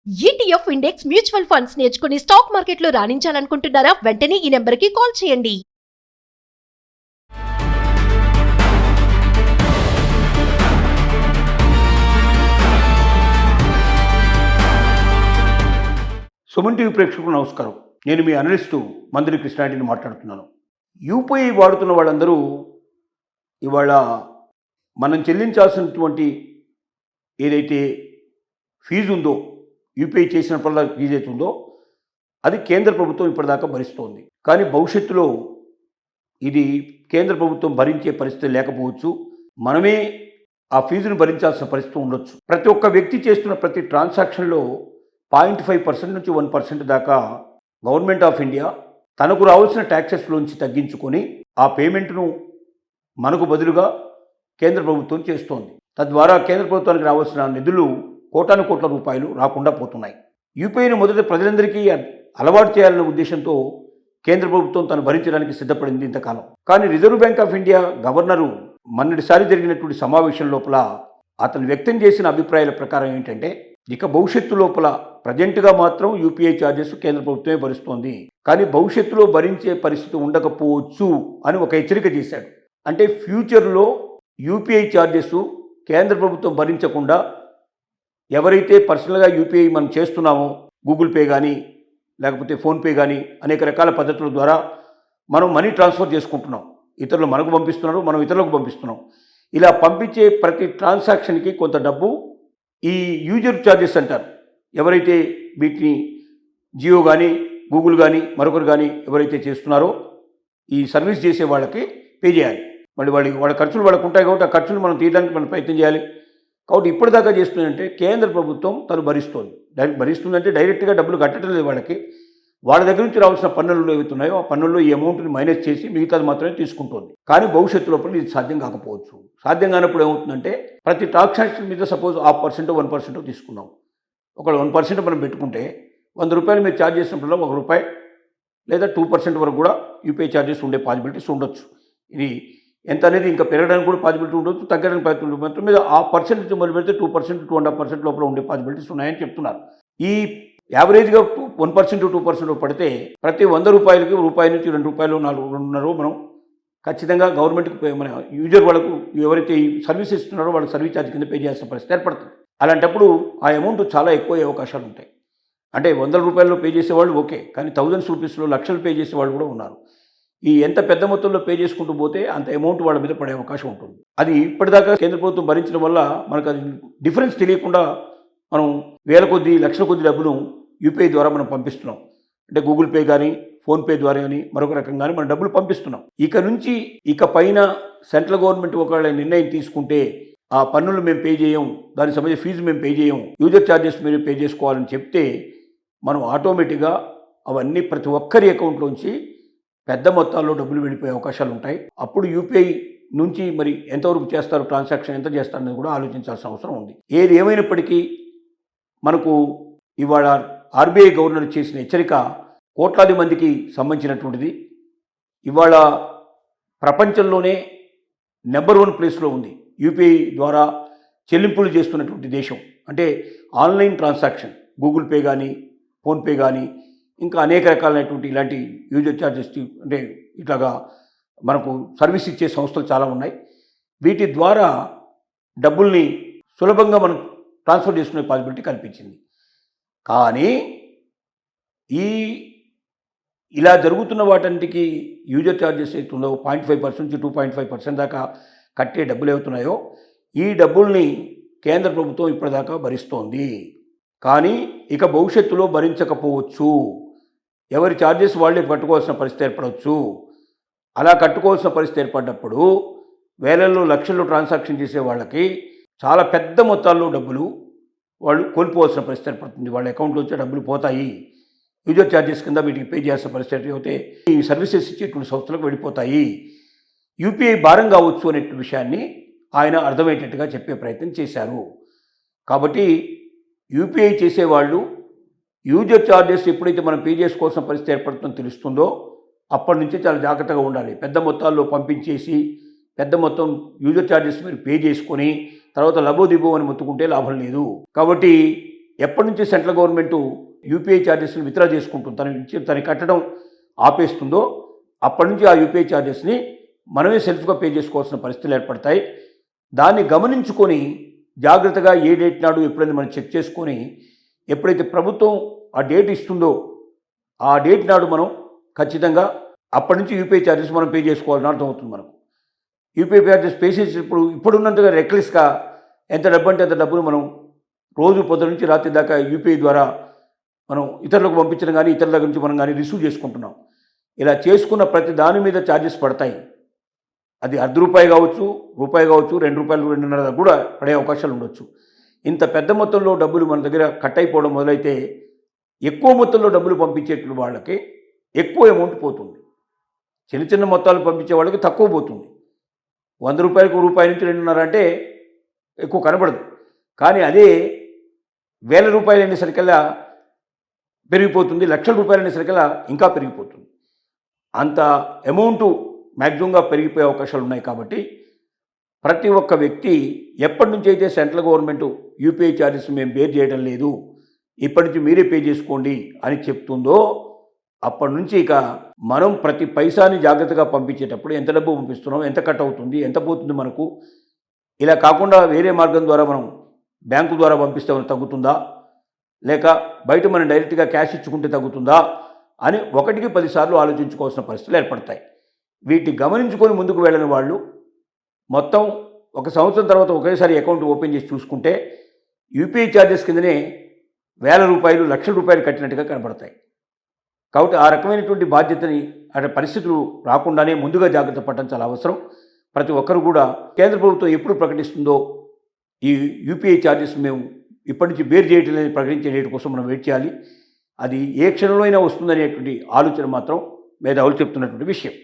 ETF index mutual funds నేర్చుకుని stock మార్కెట్లో రాణించాలనుకుంటున్నారా? వెంటనే ఈ నెంబర్కి కాల్ చేయండి. సుమన్ టీవీ ప్రేక్షకులకు నమస్కారం. నేను మీ అనలిస్టు మందిరి కృష్ణారెడ్డిని మాట్లాడుతున్నాను. యూపీఐ వాడుతున్న వాళ్ళందరూ ఇవాళ మనం చెల్లించాల్సినటువంటి ఏదైతే ఫీజు ఉందో, యూపీఐ చేసినప్పుడల్లా ఫీజు అయితే ఉందో అది కేంద్ర ప్రభుత్వం ఇప్పటిదాకా భరిస్తోంది. కానీ భవిష్యత్తులో ఇది కేంద్ర ప్రభుత్వం భరించే పరిస్థితి లేకపోవచ్చు. మనమే ఆ ఫీజును భరించాల్సిన పరిస్థితి ఉండొచ్చు. ప్రతి ఒక్క వ్యక్తి చేస్తున్న ప్రతి ట్రాన్సాక్షన్లో 0.5% నుంచి 1% దాకా గవర్నమెంట్ ఆఫ్ ఇండియా తనకు రావాల్సిన ట్యాక్సెస్లోంచి తగ్గించుకొని ఆ పేమెంట్ను మనకు బదులుగా కేంద్ర ప్రభుత్వం చేస్తోంది. తద్వారా కేంద్ర ప్రభుత్వానికి రావాల్సిన నిధులు కోటాను కోట్ల రూపాయలు రాకుండా పోతున్నాయి. యూపీఐని మొదట ప్రజలందరికీ అలవాటు చేయాలనే ఉద్దేశంతో కేంద్ర ప్రభుత్వం తను భరించడానికి సిద్ధపడింది ఇంతకాలం. కానీ Reserve Bank of India governor మొన్నటిసారి జరిగినటువంటి సమావేశం లోపల అతను వ్యక్తం చేసిన అభిప్రాయాల ప్రకారం ఏంటంటే, ఇక భవిష్యత్తు లోపల ప్రజెంట్గా మాత్రం యూపీఐ ఛార్జెస్ కేంద్ర ప్రభుత్వమే భరిస్తోంది, కానీ భవిష్యత్తులో భరించే పరిస్థితి ఉండకపోవచ్చు అని ఒక హెచ్చరిక చేశాడు. అంటే ఫ్యూచర్లో యూపీఐ ఛార్జెస్ కేంద్ర ప్రభుత్వం భరించకుండా ఎవరైతే పర్సనల్గా యూపీఐ మనం చేస్తున్నామో, గూగుల్ పే కానీ లేకపోతే ఫోన్పే కానీ అనేక రకాల పద్ధతుల ద్వారా మనం మనీ ట్రాన్స్ఫర్ చేసుకుంటున్నాం. ఇతరులు మనకు పంపిస్తున్నారు, మనం ఇతరులకు పంపిస్తున్నాం. ఇలా పంపించే ప్రతి ట్రాన్సాక్షన్కి కొంత డబ్బు ఈ యూజర్ ఛార్జెస్ అంటారు. ఎవరైతే వీటిని జియో కానీ గూగుల్ కానీ మరొకరు కానీ ఎవరైతే చేస్తున్నారో ఈ సర్వీస్ చేసే వాళ్ళకి పే చేయాలి. మళ్ళీ వాళ్ళ ఖర్చులు వాళ్ళకు ఉంటాయి కాబట్టి ఆ ఖర్చులు మనం తీయడానికి మనం ప్రయత్నం చేయాలి. కాబట్టి ఇప్పటిదాకా చేస్తుందంటే కేంద్ర ప్రభుత్వం తను భరిస్తోంది. భరిస్తుందంటే డైరెక్ట్గా డబ్బులు కట్టడం లేదు వాళ్ళకి. వాళ్ళ దగ్గర నుంచి రావాల్సిన పన్నులు ఏవైతున్నాయో ఆ పన్నుల్లో ఈ అమౌంట్ని మైనస్ చేసి మిగతాది మాత్రమే తీసుకుంటుంది. కానీ భవిష్యత్తు లోపల ఇది సాధ్యం కాకపోవచ్చు. సాధ్యం కానప్పుడు ఏమవుతుందంటే, ప్రతి ట్రాన్సాక్షన్ మీద సపోజ్ 0.5% 1% తీసుకున్నాం. ఒక 1% మనం పెట్టుకుంటే 100 రూపాయలు మీరు ఛార్జ్ చేసినప్పుడు ₹1 లేదా 2% వరకు కూడా యూపీఐ ఛార్జెస్ ఉండే పాసిబిలిటీస్ ఉండొచ్చు. ఇది ఎంత అనేది ఇంకా పెరగడానికి కూడా పాసిబిలిటీ ఉండొచ్చు, తగ్గడానికి పాసిబిలిటీ మాత్రం మీద ఆ పర్సెంటేజ్ మొదలు పెడితే 2% 2.5% లోపల ఉండే పాసిబిలిటీస్ ఉన్నాయని చెప్తున్నారు. ఈ యావరేజ్గా 1% 2% పడితే ప్రతి 100 రూపాయలకి ₹1 నుంచి ₹2 4 మనం ఖచ్చితంగా గవర్నమెంట్కి మన యూజర్ వాళ్ళకు ఎవరైతే ఈ సర్వీస్ ఇస్తున్నారో వాళ్ళకి సర్వీస్ ఛార్జ్ కింద పే చేయాల్సిన పరిస్థితి ఏర్పడుతుంది. అలాంటప్పుడు ఆ అమౌంట్ చాలా ఎక్కువ అవకాశాలు ఉంటాయి. అంటే ₹100 పే చేసేవాళ్ళు ఓకే, కానీ థౌజండ్స్ రూపీస్లో లక్షలు పే చేసేవాళ్ళు కూడా ఉన్నారు. ఈ ఎంత పెద్ద మొత్తంలో పే చేసుకుంటూ పోతే అంత అమౌంట్ వాళ్ళ మీద పడే అవకాశం ఉంటుంది. అది ఇప్పటిదాకా కేంద్ర ప్రభుత్వం భరించడం వల్ల మనకు అది డిఫరెన్స్ తెలియకుండా మనం వేల కొద్ది లక్షల కొద్ది డబ్బును యూపీఐ ద్వారా మనం పంపిస్తున్నాం. అంటే గూగుల్ పే కానీ ఫోన్పే ద్వారా కానీ మరొక రకంగా కానీ మనం డబ్బులు పంపిస్తున్నాం. ఇక పైన సెంట్రల్ గవర్నమెంట్ ఒకవేళ నిర్ణయం తీసుకుంటే ఆ పన్నులు మేము పే చేయం, దానికి సంబంధించిన ఫీజు మేము పే చేయం, యూజర్ ఛార్జెస్ మీరు పే చేసుకోవాలని చెప్తే మనం ఆటోమేటిక్గా అవన్నీ ప్రతి ఒక్కరి అకౌంట్లోంచి పెద్ద మొత్తాల్లో డబ్బులు వెళ్ళిపోయే అవకాశాలు ఉంటాయి. అప్పుడు యూపీఐ నుంచి మరి ఎంతవరకు చేస్తారు, ట్రాన్సాక్షన్ ఎంత చేస్తారు అనేది కూడా ఆలోచించాల్సిన అవసరం ఉంది. ఏది ఏమైనప్పటికీ మనకు ఇవాళ ఆర్బీఐ గవర్నర్ చేసిన హెచ్చరిక కోట్లాది మందికి సంబంధించినటువంటిది. ఇవాళ ప్రపంచంలోనే నెంబర్ 1 ప్లేస్లో ఉంది యూపీఐ ద్వారా చెల్లింపులు చేస్తున్నటువంటి దేశం. అంటే ఆన్లైన్ ట్రాన్సాక్షన్ గూగుల్ పే కానీ ఫోన్పే కానీ ఇంకా అనేక రకాలైనటువంటి ఇలాంటి యూజర్ ఛార్జెస్ అంటే ఇట్లాగా మనకు సర్వీస్ ఇచ్చే సంస్థలు చాలా ఉన్నాయి. వీటి ద్వారా డబ్బుల్ని సులభంగా మనం ట్రాన్స్ఫర్ చేసుకునే పాసిబిలిటీ కల్పించింది. కానీ ఇలా జరుగుతున్న వాటికి యూజర్ ఛార్జెస్ అవుతుందో 0.5% నుంచి 2.5% దాకా కట్టే డబ్బులు ఏవుతున్నాయో ఈ డబ్బుల్ని కేంద్ర ప్రభుత్వం ఇప్పటిదాకా భరిస్తోంది. కానీ ఇక భవిష్యత్తులో భరించకపోవచ్చు. ఎవరి ఛార్జెస్ వాళ్ళే కట్టుకోవాల్సిన పరిస్థితి ఏర్పడవచ్చు. అలా కట్టుకోవాల్సిన పరిస్థితి ఏర్పడినప్పుడు వేలల్లో లక్షల్లో ట్రాన్సాక్షన్ చేసే వాళ్ళకి చాలా పెద్ద మొత్తాల్లో డబ్బులు వాళ్ళు కోల్పోవాల్సిన పరిస్థితి ఏర్పడుతుంది. వాళ్ళ అకౌంట్లో వచ్చే డబ్బులు పోతాయి. యూజర్ ఛార్జెస్ కింద వీటికి పే చేయాల్సిన పరిస్థితి అయితే ఈ సర్వీసెస్ ఇచ్చేటువంటి సంస్థలకు వెళ్ళిపోతాయి. యూపీఐ భారం కావచ్చు అనే విషయాన్ని ఆయన అర్థమయ్యేటట్టుగా చెప్పే ప్రయత్నం చేశారు. కాబట్టి యూపీఐ చేసేవాళ్ళు యూజర్ ఛార్జెస్ ఎప్పుడైతే మనం పే చేసుకోవాల్సిన పరిస్థితి ఏర్పడుతుందో తెలుస్తుందో అప్పటి నుంచే చాలా జాగ్రత్తగా ఉండాలి. పెద్ద మొత్తాల్లో పంపించేసి పెద్ద మొత్తం యూజర్ ఛార్జెస్ మీరు పే చేసుకొని తర్వాత లబోదిబో అని మొత్తుకుంటే లాభం లేదు. కాబట్టి ఎప్పటి నుంచి సెంట్రల్ గవర్నమెంట్ యూపీఐ ఛార్జెస్ని విత్డ్రా చేసుకుంటుంది, తను కట్టడం ఆపేస్తుందో అప్పటి నుంచి ఆ యూపీఐ ఛార్జెస్ని మనమే సెల్ఫ్గా పే చేసుకోవాల్సిన పరిస్థితులు ఏర్పడతాయి. దాన్ని గమనించుకొని జాగ్రత్తగా ఏ డేట్ నాడు ఎప్పుడైనా మనం చెక్ చేసుకొని ఎప్పుడైతే ప్రభుత్వం ఆ డేట్ ఇస్తుందో ఆ డేట్ నాడు మనం ఖచ్చితంగా అప్పటి నుంచి యూపీఐ ఛార్జెస్ మనం పే చేసుకోవాలని అర్థమవుతుంది. మనకు యూపీఐ ఛార్జెస్ పే చేసి ఇప్పుడున్నంతగా రెక్లెస్గా ఎంత డబ్బు అంటే అంత డబ్బును మనం రోజు పొద్దు నుంచి రాత్రి దాకా యూపీఐ ద్వారా మనం ఇతరులకు పంపించడం కానీ ఇతరుల దగ్గర నుంచి మనం కానీ రిసీవ్ చేసుకుంటున్నాం. ఇలా చేసుకున్న ప్రతి దాని మీద ఛార్జెస్ పడతాయి. అది ₹1 కావచ్చు, రూపాయి కావచ్చు, ₹2, ₹2.5 కూడా పడే అవకాశాలు ఉండొచ్చు. ఇంత పెద్ద మొత్తంలో డబ్బులు మన దగ్గర కట్ అయిపోవడం మొదలైతే ఎక్కువ మొత్తంలో డబ్బులు పంపించేట్లు వాళ్ళకి ఎక్కువ అమౌంట్ పోతుంది. చిన్న చిన్న మొత్తాలు పంపించే వాళ్ళకి తక్కువ పోతుంది. ₹100కు రూపాయి నుంచి 2.5 అంటే ఎక్కువ కనబడదు. కానీ అదే ₹1,000 అనేసరికల్లా పెరిగిపోతుంది, ₹1,00,000 అనేసరికల్లా ఇంకా పెరిగిపోతుంది. అంత అమౌంట్ మ్యాక్సిమంగా పెరిగిపోయే అవకాశాలు ఉన్నాయి. కాబట్టి ప్రతి ఒక్క వ్యక్తి ఎప్పటి నుంచి అయితే సెంట్రల్ గవర్నమెంట్ యూపీఐ ఛార్జెస్ మేము బేర్ చేయడం లేదు, ఇప్పటి నుంచి మీరే పే చేసుకోండి అని చెప్తుందో అప్పటి నుంచి ఇక మనం ప్రతి పైసాని జాగ్రత్తగా పంపించేటప్పుడు ఎంత డబ్బు పంపిస్తున్నాం, ఎంత కట్ అవుతుంది, ఎంత పోతుంది మనకు, ఇలా కాకుండా వేరే మార్గం ద్వారా మనం బ్యాంకు ద్వారా పంపిస్తే మనకు తగ్గుతుందా, లేక బయట మనం డైరెక్ట్గా క్యాష్ ఇచ్చుకుంటే తగ్గుతుందా అని 1కి 10 సార్లు ఆలోచించుకోవాల్సిన పరిస్థితులు ఏర్పడతాయి. వీటిని గమనించుకొని ముందుకు వెళ్ళని వాళ్ళు మొత్తం 1 సంవత్సరం తర్వాత ఒకేసారి అకౌంట్ ఓపెన్ చేసి చూసుకుంటే యూపీఐ ఛార్జెస్ కిందనే ₹1,000, ₹1,00,000 కట్టినట్టుగా కనబడతాయి. కాబట్టి ఆ రకమైనటువంటి బాధ్యతని అనే పరిస్థితులు రాకుండానే ముందుగా జాగ్రత్త పడటం చాలా అవసరం. ప్రతి ఒక్కరు కూడా కేంద్ర ప్రభుత్వం ఎప్పుడు ప్రకటిస్తుందో ఈ యూపీఐ ఛార్జెస్ మేము ఇప్పటి నుంచి బేర్ చేయటం అనేది ప్రకటించే డేట్ కోసం మనం వెయిట్ చేయాలి. అది ఏ క్షణంలో అయినా వస్తుందనేటువంటి ఆలోచన మాత్రం మేధావులు చెప్తున్నటువంటి విషయం.